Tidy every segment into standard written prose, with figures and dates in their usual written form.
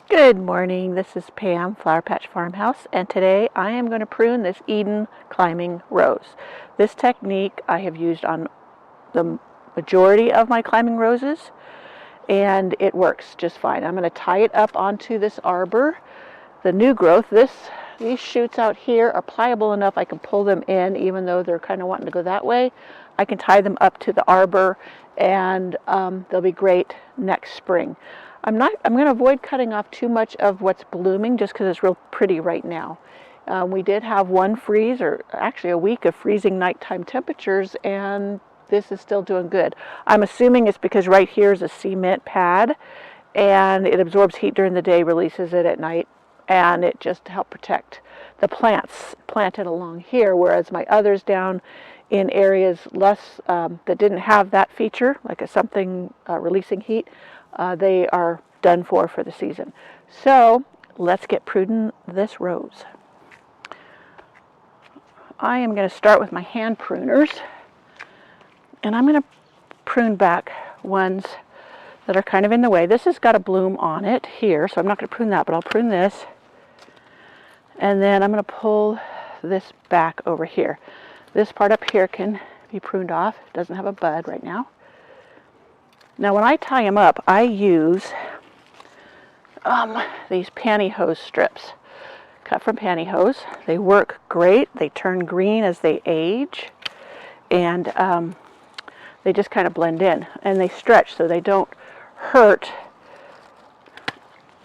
Good morning, this is Pam, Flower Patch Farmhouse, and today I am going to prune this Eden climbing rose. This technique I have used on the majority of my climbing roses, and it works just fine. I'm going to tie it up onto this arbor. The new growth, these shoots out here are pliable enough I can pull them in, even though they're kind of wanting to go that way. I can tie them up to the arbor, and they'll be great next spring. I'm going to avoid cutting off too much of what's blooming just because it's real pretty right now. We did have one freeze, or actually a week of freezing nighttime temperatures, and this is still doing good. I'm assuming it's because right here is a cement pad, and it absorbs heat during the day, releases it at night, and it just to help protect the plants planted along here, whereas my others down in areas less that didn't have that feature, like something releasing heat, they are done for the season. So let's get pruning this rose. I am going to start with my hand pruners, and I'm going to prune back ones that are kind of in the way. This has got a bloom on it here, so I'm not going to prune that, but I'll prune this. And then I'm going to pull this back over here. This part up here can be pruned off. It doesn't have a bud right now. Now when I tie them up, I use these pantyhose strips, cut from pantyhose. They work great. They turn green as they age, and they just kind of blend in, and they stretch so they don't hurt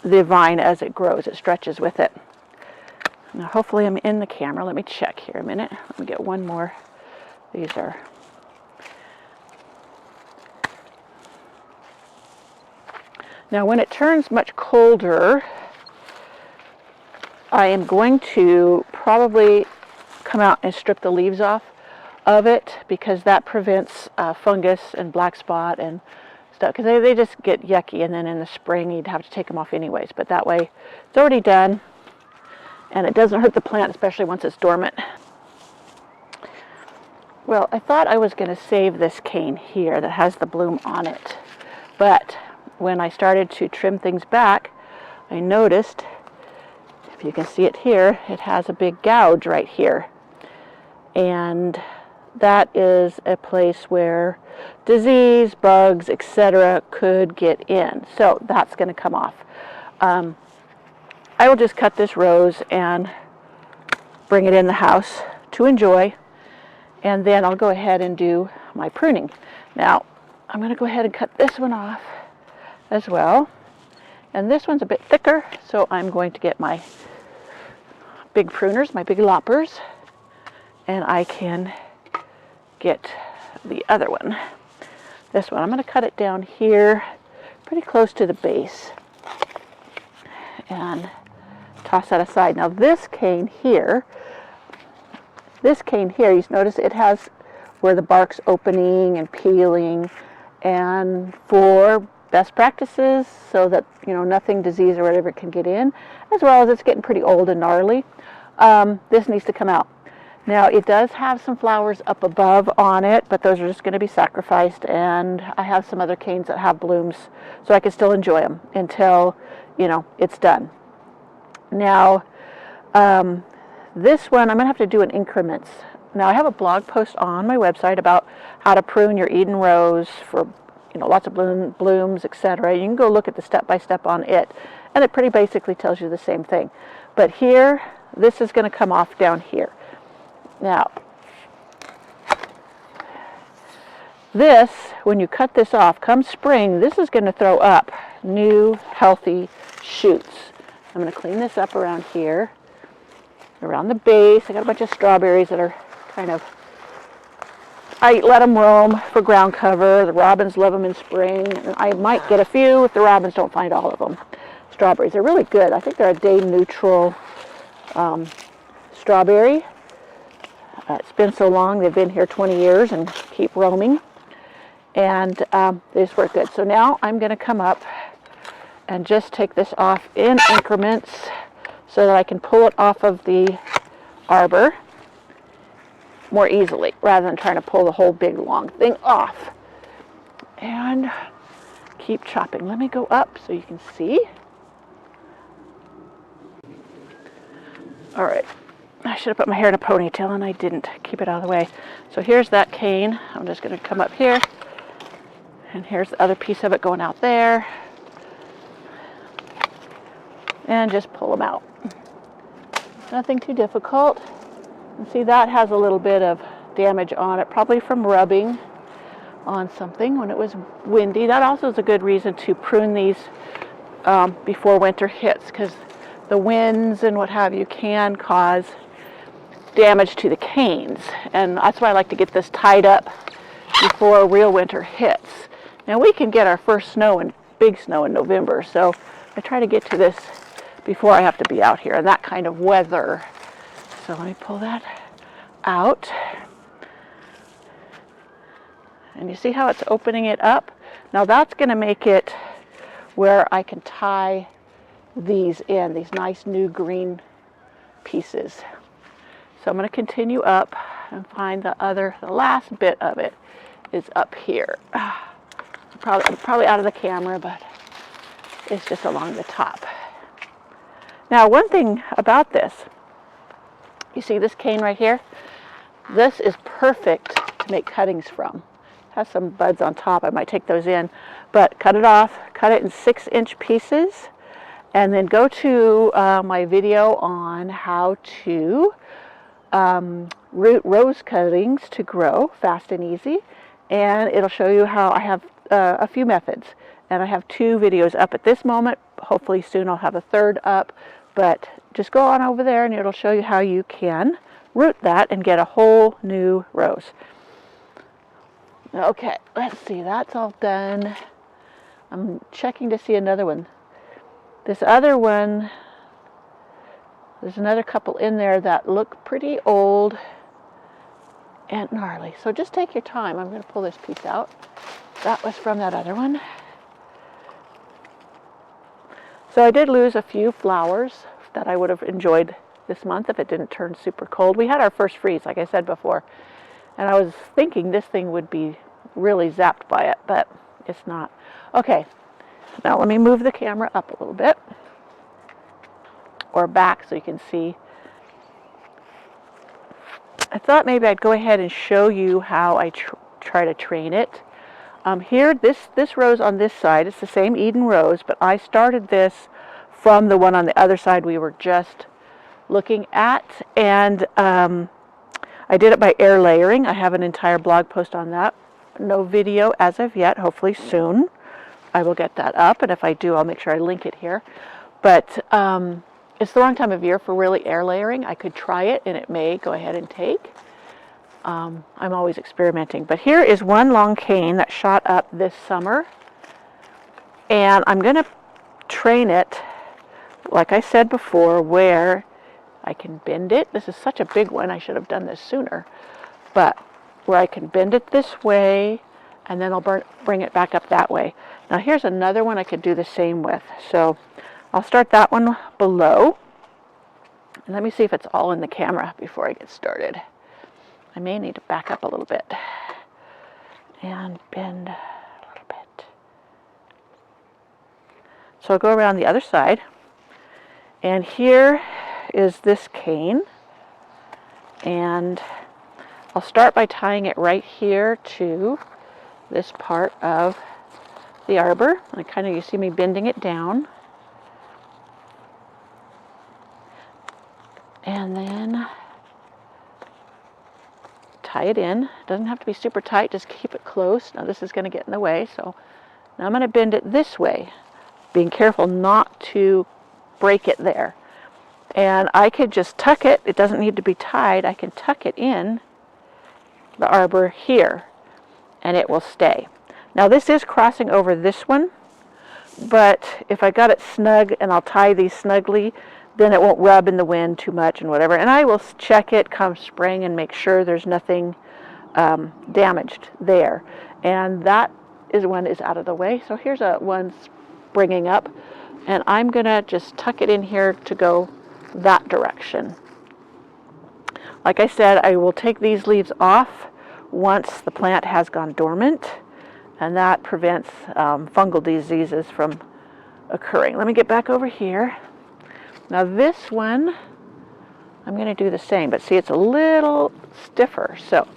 the vine as it grows. It stretches with it. Now hopefully I'm in the camera. Let me check here a minute. Let me get one more. These are now when it turns much colder, I am going to probably come out and strip the leaves off of it, because that prevents fungus and black spot and stuff, because they just get yucky, and then in the spring you'd have to take them off anyways. But that way it's already done, and it doesn't hurt the plant, especially once it's dormant. Well, I thought I was going to save this cane here that has the bloom on it, but when I started to trim things back, I noticed, if you can see it here, it has a big gouge right here, and that is a place where disease, bugs, etc. could get in. So that's going to come off. I will just cut this rose and bring it in the house to enjoy, and then I'll go ahead and do my pruning. Now I'm going to go ahead and cut this one off as well, and this one's a bit thicker, so I'm going to get my big pruners, my big loppers, and I can get the other one. This one, I'm going to cut it down here pretty close to the base and toss that aside. Now this cane here, you notice it has where the bark's opening and peeling, and for best practices, so that nothing, disease or whatever, can get in, as well as it's getting pretty old and gnarly, this needs to come out. Now it does have some flowers up above on it, but those are just going to be sacrificed, and I have some other canes that have blooms, so I can still enjoy them until it's done. Now this one I'm going to have to do in increments. Now I have a blog post on my website about how to prune your Eden rose for lots of blooms, etc. You can go look at the step-by-step on it, and it pretty basically tells you the same thing. But here, this is going to come off down here. Now, this, when you cut this off, come spring, this is going to throw up new, healthy shoots. I'm going to clean this up around here, around the base. I got a bunch of strawberries that are kind of, I let them roam for ground cover. The robins love them in spring, and I might get a few if the robins don't find all of them. Strawberries are really good. I think they're a day neutral strawberry. It's been so long, they've been here 20 years and keep roaming, and they just work good. So now I'm going to come up and just take this off in increments so that I can pull it off of the arbor more easily, rather than trying to pull the whole big long thing off. And keep chopping. Let me go up so you can see. All right, I should have put my hair in a ponytail and I didn't. Keep it out of the way. So here's that cane. I'm just going to come up here, and here's the other piece of it going out there, and just pull them out. Nothing too difficult. And see, that has a little bit of damage on it, probably from rubbing on something when it was windy. That also is a good reason to prune these before winter hits, because the winds and what have you can cause damage to the canes, and that's why I like to get this tied up before real winter hits. Now we can get our first snow and big snow in November, so I try to get to this before I have to be out here in that kind of weather. So let me pull that out, and you see how it's opening it up? Now that's going to make it where I can tie these in, these nice new green pieces. So I'm going to continue up and find the last bit of it is up here. Probably out of the camera, but it's just along the top. Now, one thing about this, you see this cane right here? This is perfect to make cuttings from. It has some buds on top. I might take those in, but cut it off, cut it in 6-inch pieces, and then go to my video on how to root rose cuttings to grow fast and easy, and it'll show you how. I have a few methods, and I have 2 videos up at this moment. Hopefully soon I'll have a 3rd up, but just go on over there and it'll show you how you can root that and get a whole new rose. Okay, let's see, that's all done. I'm checking to see another one. This other one, there's another couple in there that look pretty old and gnarly. So just take your time. I'm going to pull this piece out. That was from that other one. So I did lose a few flowers that I would have enjoyed this month if it didn't turn super cold. We had our first freeze, like I said before, and I was thinking this thing would be really zapped by it, but it's not. Okay, now let me move the camera up a little bit, or back so you can see. I thought maybe I'd go ahead and show you how I try to train it. Here, this rose on this side, it's the same Eden rose, but I started this from the one on the other side we were just looking at, and I did it by air layering. I have an entire blog post on that. No video as of yet, hopefully soon I will get that up, and if I do, I'll make sure I link it here. But it's the wrong time of year for really air layering. I could try it, and it may go ahead and take. I'm always experimenting. But here is one long cane that shot up this summer, and I'm going to train it, like I said before, where I can bend it. This is such a big one, I should have done this sooner. But where I can bend it this way, and then I'll bring it back up that way. Now here's another one I could do the same with. So I'll start that one below. And let me see if it's all in the camera before I get started. I may need to back up a little bit and bend a little bit. So I'll go around the other side. And here is this cane. And I'll start by tying it right here to this part of the arbor. And kind of, you see me bending it down. And then tie it in. It doesn't have to be super tight, just keep it close. Now this is going to get in the way, so now I'm going to bend it this way, being careful not to break it there. And I could just tuck it. It doesn't need to be tied. I can tuck it in the arbor here, and it will stay. Now this is crossing over this one, but if I got it snug and I'll tie these snugly, then it won't rub in the wind too much and whatever. And I will check it come spring and make sure there's nothing damaged there. And that is one is out of the way. So here's one springing up, and I'm gonna just tuck it in here to go that direction. Like I said, I will take these leaves off once the plant has gone dormant, and that prevents fungal diseases from occurring. Let me get back over here. Now this one, I'm going to do the same, but see, it's a little stiffer. So,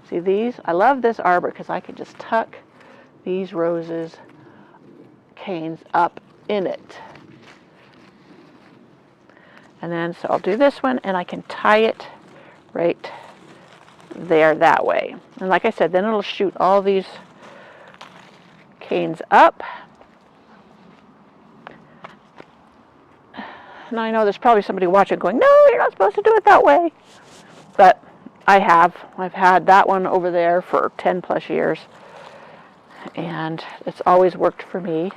see these? I love this arbor because I can just tuck these roses, canes up in it. And then, so I'll do this one, and I can tie it right there that way. And like I said, then it'll shoot all these canes up. Now I know there's probably somebody watching going, no, you're not supposed to do it that way. But I have. I've had that one over there for 10 plus years. And it's always worked for me.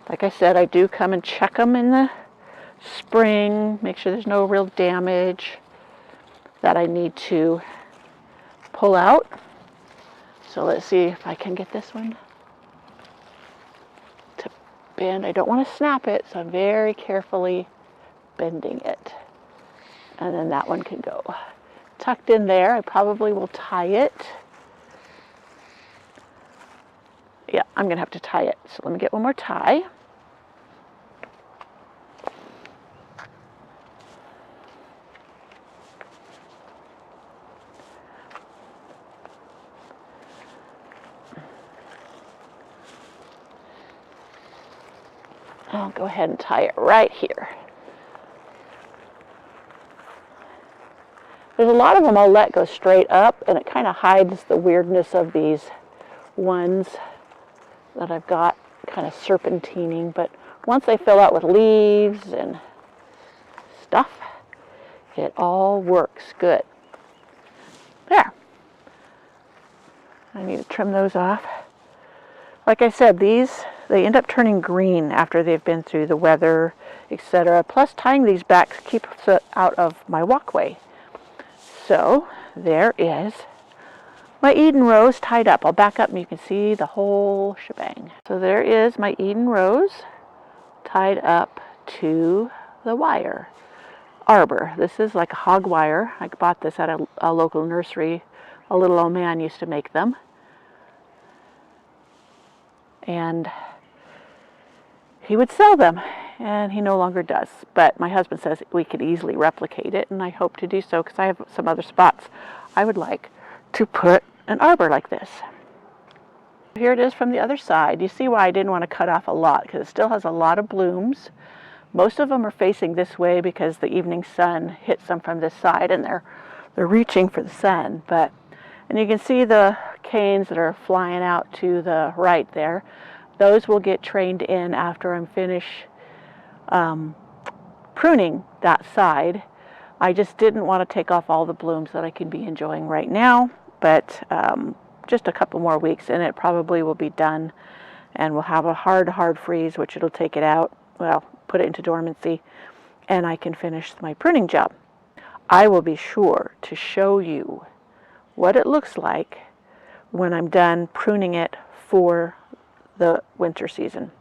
Like I said, I do come and check them in the spring, make sure there's no real damage that I need to pull out. So let's see if I can get this one to bend. I don't want to snap it, so I'm very carefully bending it. And then that one can go tucked in there. I probably will tie it. Yeah, I'm going to have to tie it. So let me get one more tie. I'll go ahead and tie it right here. There's a lot of them I'll let go straight up, and it kind of hides the weirdness of these ones that I've got kind of serpentining. But once they fill out with leaves and stuff, it all works good. There. I need to trim those off. Like I said, these, they end up turning green after they've been through the weather, etc. Plus, tying these back keeps it out of my walkway. So, there is my Eden rose tied up. I'll back up and you can see the whole shebang. So there is my Eden rose tied up to the wire. Arbor. This is like a hog wire. I bought this at a local nursery. A little old man used to make them. And he would sell them, and he no longer does. But my husband says we could easily replicate it, and I hope to do so because I have some other spots I would like to put an arbor like this. Here it is from the other side. You see why I didn't want to cut off a lot, because it still has a lot of blooms. Most of them are facing this way because the evening sun hits them from this side, and they're reaching for the sun. And you can see the canes that are flying out to the right there. Those will get trained in after I'm finished pruning that side. I just didn't want to take off all the blooms that I can be enjoying right now, but just a couple more weeks and it probably will be done, and we'll have a hard freeze, which it'll take it out, well, put it into dormancy, and I can finish my pruning job. I will be sure to show you what it looks like when I'm done pruning it for the winter season.